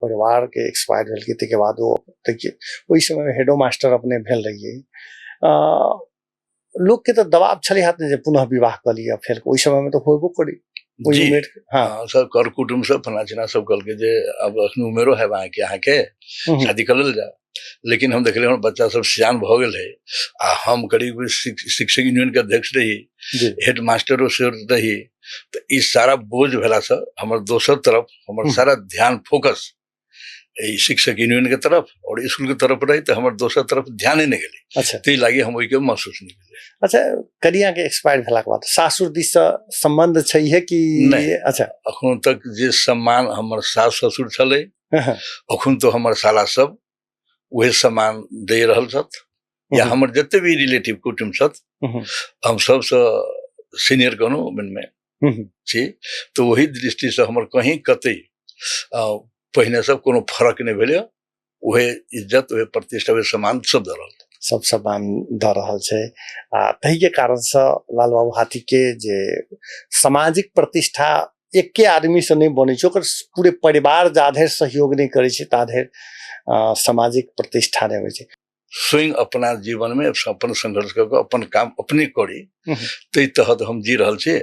परिवार के एक्सपायर भेल की तके बाद वो देखिए ओहि समय में हेडो मास्टर अपने भेल रहिए लोग के तो दबाव छले हाथ में जे पुनः विवाह कर लिया फिर ओहि समय में तो होबो करी जी उम्र हाँ सब कर कुटुम सब फला चिना सब कल के जे अब अखन उमेरो है वहाँ के शादी कर लेल जा लेकिन हम देखले हम बच्चा सब सियान भ गेल है आ हम करीब शिक्षक यूनियन के अध्यक्ष रही हेड मास्टरो से रही तो इस सारा बोझ भेला से हमर दोसर तरफ हमर सारा ध्यान फोकस शिक्षक यूनियन के तरफ और स्कूल के तरफ रही तो हमारे दोसर तरफ ध्यान ही नहीं गेली अच्छा तो लागी हम ओहि के महसूस नहीं केलिए अच्छा कनिया के एक्सपायर भेला के बाद सासुर दिस से संबंध छै है कि नहीं अच्छा अखन तक जे सम्मान हमर सास ससुर छले अखन तो हमर साला सब वही सम्मान दे रहल छथ या हमर जते भी रिलेटिव कुटुम छथ हम सबसे सीनियर कहनो में छी तो वही दृष्टि से हमर कहीं कतई पहिने सब कोनो फर्क नहीं भेले वही इज्जत वही प्रतिष्ठा वही सम्मान सब दे रहल सब सम्मान द रहल छै तही के कारण से लाल बाबू हाथी के जे सामाजिक प्रतिष्ठा एके आदमी से नहीं बने छै ओकर पूरे परिवार जाधेर सहयोग नहीं करे छै ताधेर सामाजिक प्रतिष्ठा नहीं होय छै स्वयं अपना जीवन में अपन संघर्ष करके अपन काम अपने करी तै तहत हम जी रहल छी